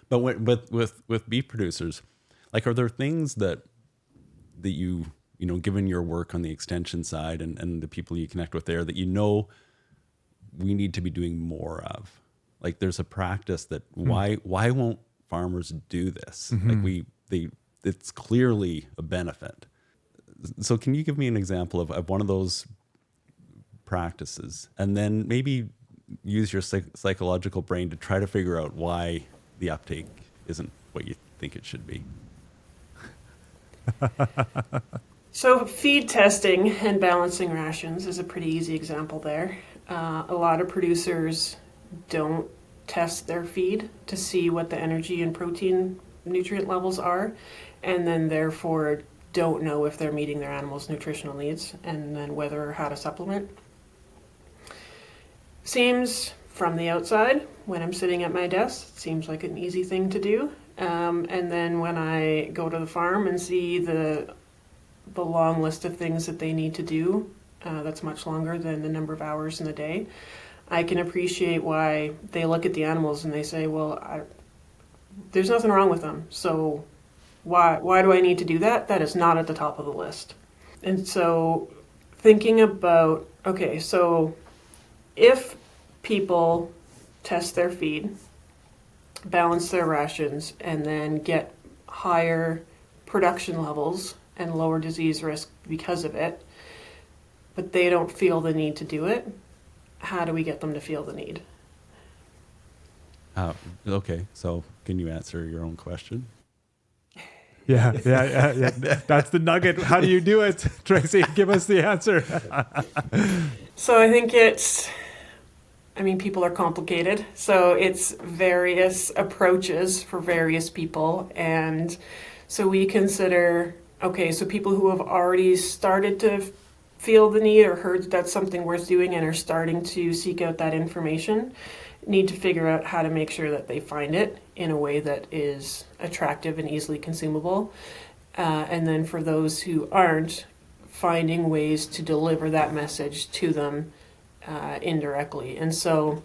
But with beef producers, like, are there things that you know, given your work on the extension side and the people you connect with there, that you know we need to be doing more of? Like, there's a practice that why won't farmers do this? Like it's clearly a benefit. So can you give me an example of one of those practices, and then maybe use your psychological brain to try to figure out why the uptake isn't what you think it should be? So feed testing and balancing rations is a pretty easy example there. A lot of producers don't test their feed to see what the energy and protein nutrient levels are, and then therefore don't know if they're meeting their animals' nutritional needs, and then whether or how to supplement. Seems from the outside, when I'm sitting at my desk, it seems like an easy thing to do. And then when I go to the farm and see the long list of things that they need to do, that's much longer than the number of hours in the day, I can appreciate why they look at the animals and they say, well, there's nothing wrong with them, so why do I need to do that? That is not at the top of the list. And so thinking about, okay, so if people test their feed, balance their rations, and then get higher production levels and lower disease risk because of it, but they don't feel the need to do it, how do we get them to feel the need? Okay, so can you answer your own question? Yeah. That's the nugget. How do you do it, Tracy? Give us the answer. So I think people are complicated. So it's various approaches for various people. And so we consider, okay, so people who have already started to feel the need or heard that that's something worth doing and are starting to seek out that information need to figure out how to make sure that they find it in a way that is attractive and easily consumable. And then for those who aren't, finding ways to deliver that message to them indirectly. And so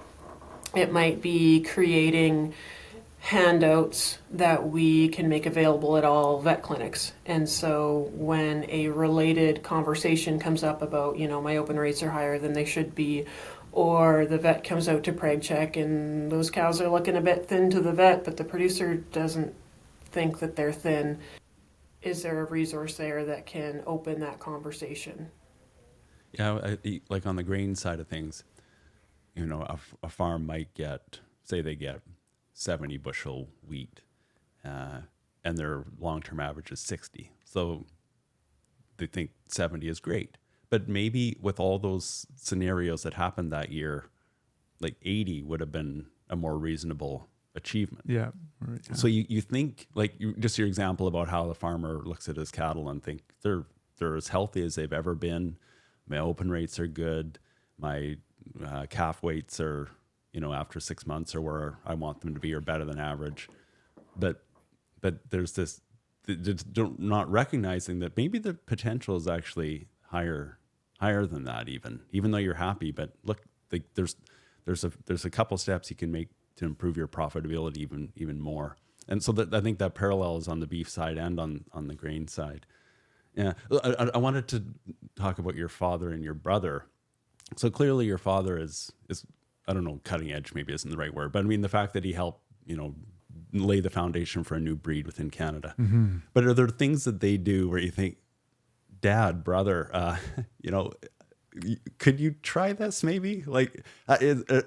it might be creating handouts that we can make available at all vet clinics. And so when a related conversation comes up about, you know, my open rates are higher than they should be, or the vet comes out to preg check and those cows are looking a bit thin to the vet, but the producer doesn't think that they're thin, is there a resource there that can open that conversation? Yeah, like on the grain side of things, you know, a farm might get, say they get 70 bushel wheat, and their long-term average is 60. So they think 70 is great. But maybe with all those scenarios that happened that year, like 80 would have been a more reasonable achievement. Yeah. Right, yeah. So you think, like, just your example about how the farmer looks at his cattle and think they're as healthy as they've ever been. My open rates are good. My calf weights are, you know, after 6 months are where I want them to be or better than average. But there's this, not recognizing that maybe the potential is actually higher than that, even though you're happy. But look, like there's a couple steps you can make to improve your profitability even more. And so I think that parallel is on the beef side and on the grain side. Yeah, I wanted to talk about your father and your brother. So clearly your father is I don't know, cutting edge maybe isn't the right word, but I mean the fact that he helped, lay the foundation for a new breed within Canada. Mm-hmm. But are there things that they do where you think, Dad, brother, could you try this maybe? Like,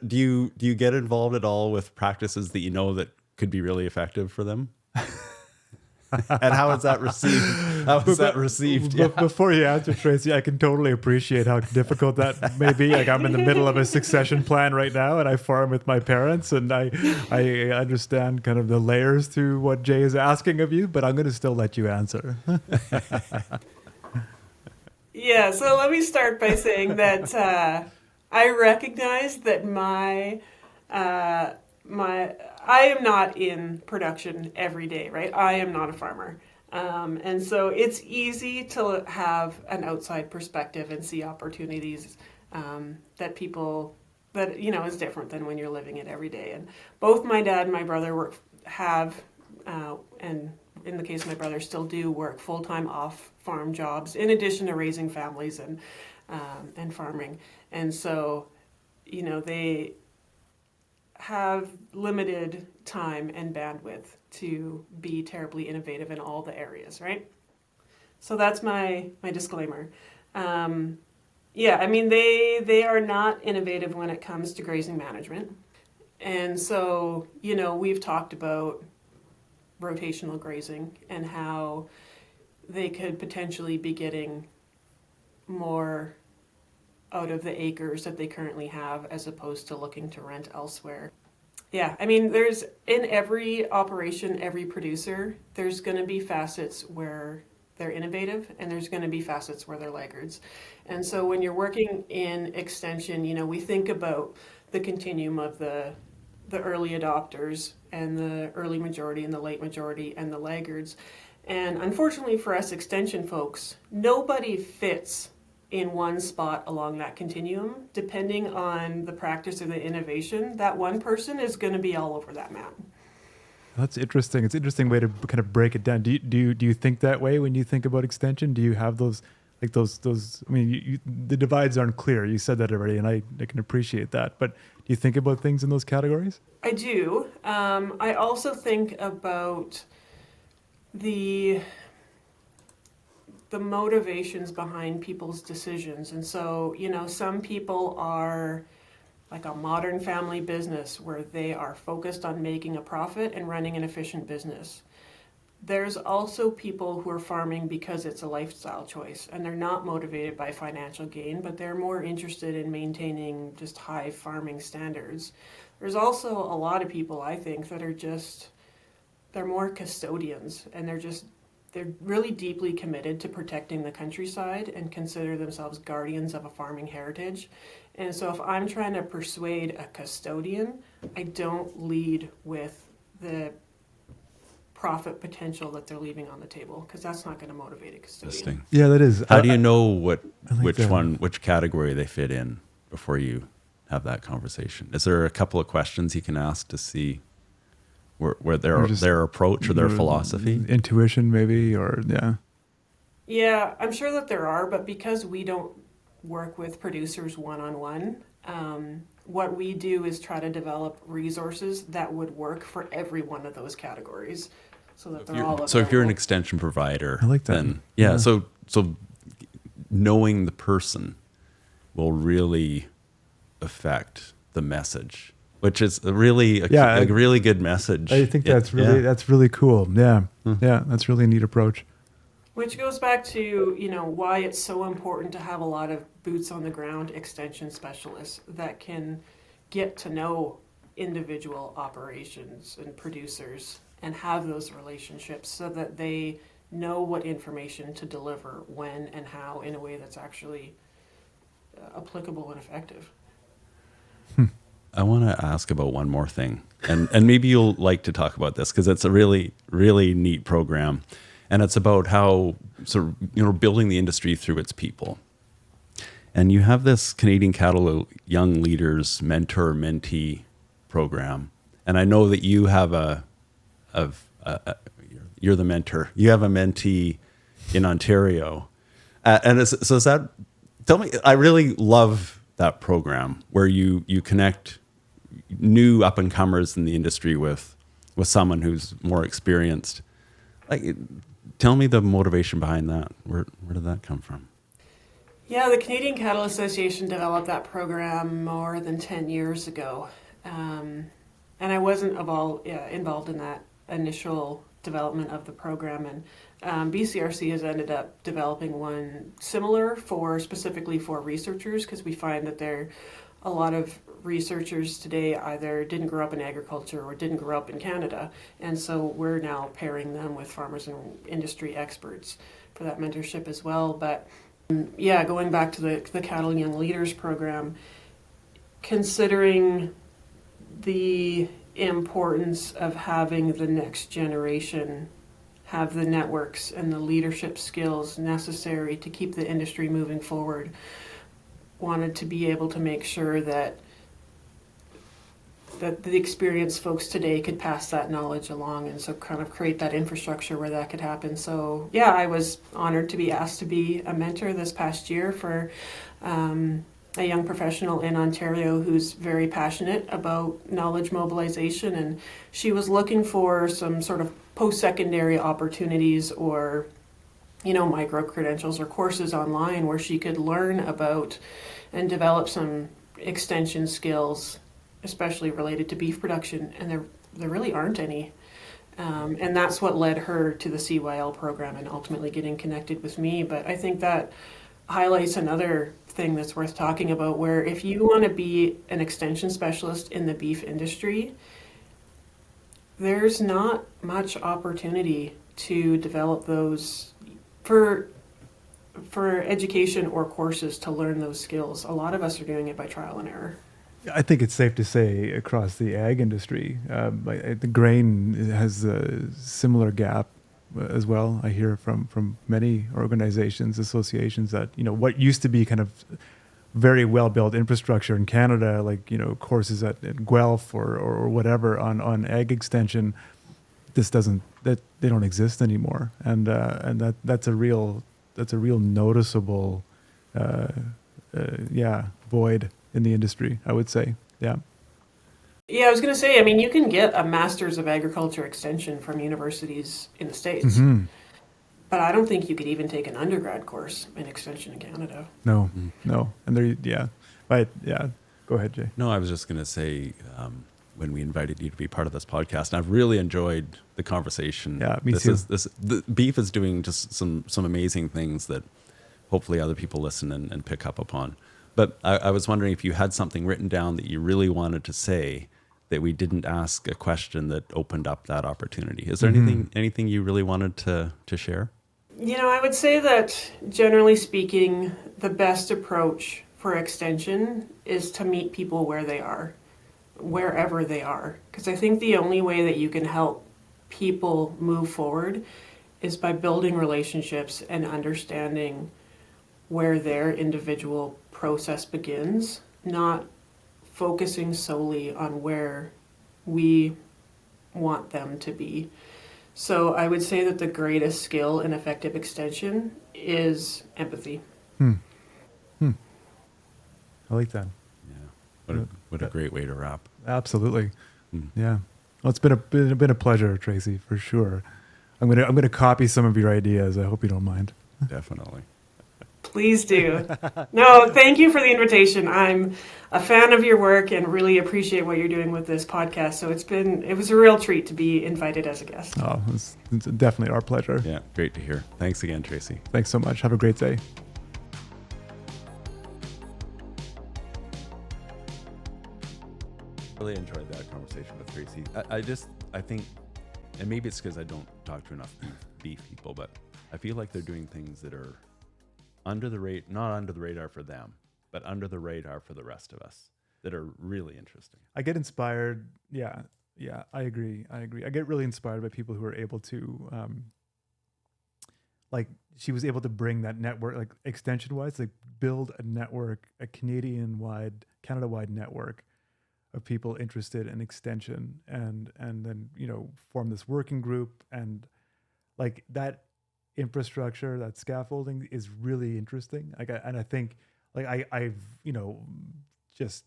do you get involved at all with practices that that could be really effective for them? And how is that received? Yeah. Before you answer, Tracy, I can totally appreciate how difficult that may be. Like I'm in the middle of a succession plan right now, and I farm with my parents, and I understand kind of the layers to what Jay is asking of you, but I'm going to still let you answer. Yeah, so let me start by saying that I recognize that I am not in production every day, right? I am not a farmer. And so it's easy to have an outside perspective and see opportunities that is different than when you're living it every day. And both my dad and my brother and in the case of my brother, still do work full-time off-farm jobs in addition to raising families and farming. And so, they have limited time and bandwidth to be terribly innovative in all the areas, right? So that's my disclaimer. They are not innovative when it comes to grazing management. And so, we've talked about rotational grazing and how they could potentially be getting more out of the acres that they currently have as opposed to looking to rent elsewhere. Yeah, there's in every operation, every producer, there's going to be facets where they're innovative and there's going to be facets where they're laggards. And so when you're working in extension, we think about the continuum of the early adopters and the early majority and the late majority and the laggards. And unfortunately for us extension folks, nobody fits in one spot along that continuum. Depending on the practice or the innovation, that one person is going to be all over that map. That's interesting. It's an interesting way to kind of break it down. Do you think that way when you think about extension? Do you have those? The divides aren't clear. You said that already, and I can appreciate that. But do you think about things in those categories? I do. I also think about the motivations behind people's decisions. And so, some people are like a modern family business where they are focused on making a profit and running an efficient business. There's also people who are farming because it's a lifestyle choice and they're not motivated by financial gain, but they're more interested in maintaining just high farming standards. There's also a lot of people, I think, that are they're more custodians and they're really deeply committed to protecting the countryside and consider themselves guardians of a farming heritage. And so if I'm trying to persuade a custodian, I don't lead with the profit potential that they're leaving on the table, because that's not going to motivate a custodian. Yeah, that is. How do you know which category they fit in before you have that conversation? Is there a couple of questions you can ask to see where their approach or their philosophy? Intuition maybe, or yeah. Yeah, I'm sure that there are, but because we don't work with producers one-on-one, what we do is try to develop resources that would work for every one of those categories, so that they're all. So if you're an extension provider, I like that. Then yeah. So knowing the person will really affect the message, which is a really good message. I think that's really cool. Yeah, yeah, that's really a neat approach. Which goes back to, why it's so important to have a lot of boots on the ground extension specialists that can get to know individual operations and producers and have those relationships so that they know what information to deliver when and how in a way that's actually applicable and effective. I want to ask about one more thing, and maybe you'll like to talk about this because it's a really, really neat program. And it's about how building the industry through its people. and you have this Canadian Cattle Young Leaders Mentor-Mentee program. And I know that you have you're the mentor. You have a mentee in Ontario. So is that, tell me, I really love that program where you connect new up-and-comers in the industry with someone who's more experienced. Like, tell me the motivation behind that. Where did that come from? Yeah, the Canadian Cattle Association developed that program more than 10 years ago. And I wasn't involved in that initial development of the program. And BCRC has ended up developing one similar specifically for researchers, because we find that a lot of researchers today either didn't grow up in agriculture or didn't grow up in Canada. And so we're now pairing them with farmers and industry experts for that mentorship as well. But yeah, going back to the Cattle Young Leaders program, considering the importance of having the next generation have the networks and the leadership skills necessary to keep the industry moving forward, wanted to be able to make sure that the experienced folks today could pass that knowledge along, and so kind of create that infrastructure where that could happen. So yeah, I was honored to be asked to be a mentor this past year for a young professional in Ontario who's very passionate about knowledge mobilization, and she was looking for some sort of post-secondary opportunities or micro credentials or courses online where she could learn about and develop some extension skills, especially related to beef production, and there really aren't any. And that's what led her to the CYL program and ultimately getting connected with me. But I think that highlights another thing that's worth talking about, where if you want to be an extension specialist in the beef industry, there's not much opportunity to develop those for education or courses to learn those skills. A lot of us are doing it by trial and error. I think it's safe to say across the ag industry, the grain has a similar gap as well. I hear from many organizations, associations that, what used to be kind of very well-built infrastructure in Canada, like, courses at Guelph or whatever on ag extension, they don't exist anymore. And that's a real noticeable, void in the industry, I would say. Yeah. Yeah, I was going to say, you can get a Master's of Agriculture Extension from universities in the States, but I don't think you could even take an undergrad course in Extension in Canada. No. And go ahead, Jay. No, I was just going to say, when we invited you to be part of this podcast, and I've really enjoyed the conversation. Yeah, me too. The beef is doing just some amazing things that hopefully other people listen and pick up upon. But I was wondering if you had something written down that you really wanted to say that we didn't ask a question that opened up that opportunity. Is there anything you really wanted to share? I would say that generally speaking, the best approach for extension is to meet people where they are, wherever they are. Because I think the only way that you can help people move forward is by building relationships and understanding where their individual process begins, not focusing solely on where we want them to be. So I would say that the greatest skill in effective extension is empathy. I like that. Yeah. What a great way to wrap. Absolutely. Yeah. Well, it's been a pleasure, Tracy, for sure. I'm gonna copy some of your ideas. I hope you don't mind. Definitely. Please do. No, thank you for the invitation. I'm a fan of your work and really appreciate what you're doing with this podcast. So it was a real treat to be invited as a guest. Oh, it's definitely our pleasure. Yeah, great to hear. Thanks again, Tracy. Thanks so much. Have a great day. Really enjoyed that conversation with Tracy. I think, and maybe it's because I don't talk to enough beef people, but I feel like they're doing things that are not under the radar for them, but under the radar for the rest of us, that are really interesting. I get inspired. Yeah, I agree. I get really inspired by people who are able to like she was able to bring that network, like extension wise, like build a network, a Canada-wide network of people interested in extension, and then form this working group, and like that infrastructure, that scaffolding is really interesting. I think like I've just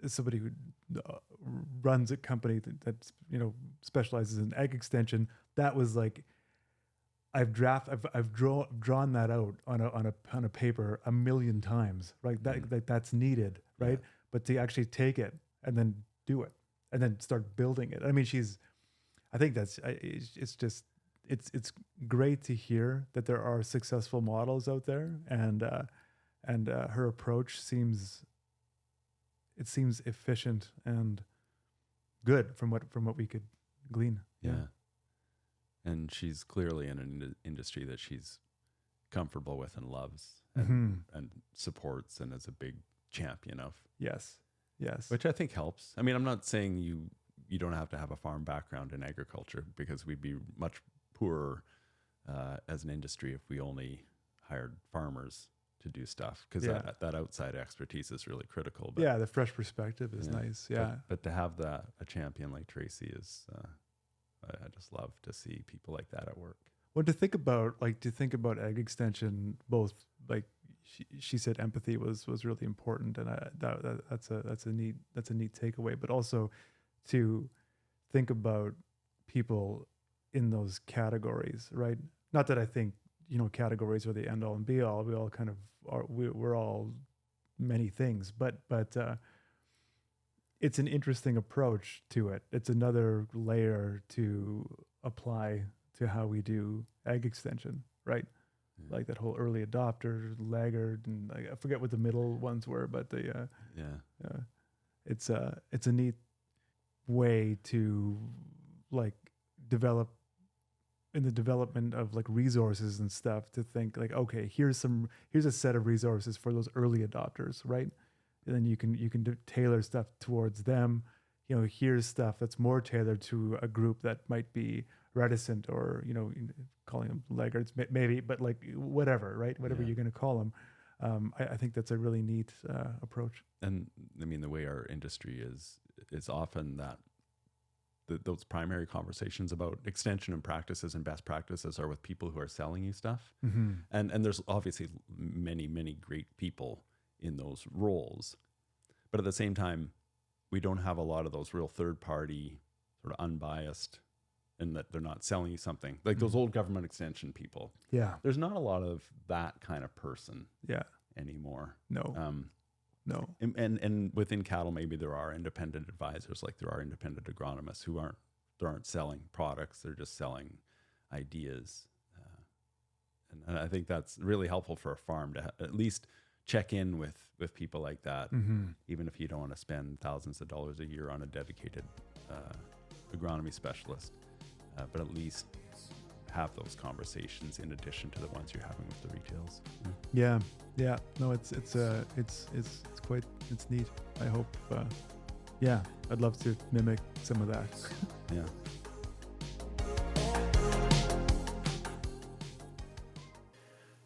as somebody who runs a company that's specializes in egg extension, that was like I've drawn that out on a paper a million times, right? That's needed, right? Yeah. But to actually take it and then do it and then start building it. I mean, I think it's great to hear that there are successful models out there, and her approach seems efficient and good from what we could glean. Yeah. And she's clearly in an industry that she's comfortable with and loves and supports, and is a big champion of. Yes. Which I think helps. I mean, I'm not saying you don't have to have a farm background in agriculture, because we'd be much poorer as an industry if we only hired farmers to do stuff, because that outside expertise is really critical. But, the fresh perspective is nice. Yeah. But to have a champion like Tracy is, I just love to see people like that at work. Well, to think about egg extension, both like she said, empathy was really important, and that's a neat takeaway. But also to think about people in those categories, right? Not that I think categories are the end all and be all. We all kind of are. We're all many things, but it's an interesting approach to it. It's another layer to apply to how we do egg extension, right? Yeah. Like that whole early adopter, laggard, and I forget what the middle ones were, but it's a neat way to like develop in the development of like resources and stuff, to think like, okay, here's a set of resources for those early adopters, right? And then you can tailor stuff towards them. Here's stuff that's more tailored to a group that might be reticent, or calling them laggards maybe, but like whatever, right? Whatever you're going to call them. I think that's a really neat approach. And I mean, the way our industry is often that those primary conversations about extension and practices and best practices are with people who are selling you stuff. Mm-hmm. And there's obviously many, many great people in those roles. But at the same time, we don't have a lot of those real third party, sort of unbiased, in that they're not selling you something. Like those old government extension people. Yeah. There's not a lot of that kind of person anymore. No. No. And within cattle, maybe there are independent advisors, like there are independent agronomists who aren't selling products, they're just selling ideas. And I think that's really helpful for a farm to at least check in with people like that, even if you don't want to spend thousands of dollars a year on a dedicated agronomy specialist, but at least have those conversations in addition to the ones you're having with the retails. Yeah. No, it's neat. I hope. I'd love to mimic some of that. Yeah.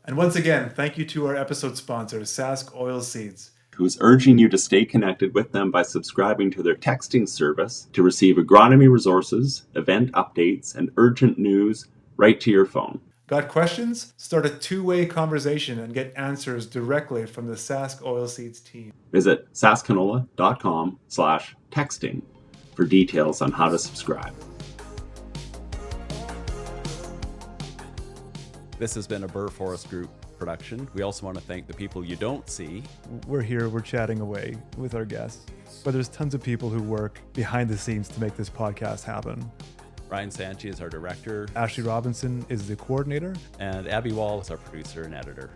And once again, thank you to our episode sponsor, Sask Oilseeds, who's urging you to stay connected with them by subscribing to their texting service to receive agronomy resources, event updates, and urgent news right to your phone. Got questions? Start a two-way conversation and get answers directly from the Sask Oilseeds team. Visit saskcanola.com/texting for details on how to subscribe. This has been a Burr Forest Group production. We also want to thank the people you don't see. We're here, we're chatting away with our guests, but there's tons of people who work behind the scenes to make this podcast happen. Ryan Sanchi is our director. Ashley Robinson is the coordinator. And Abby Wall is our producer and editor.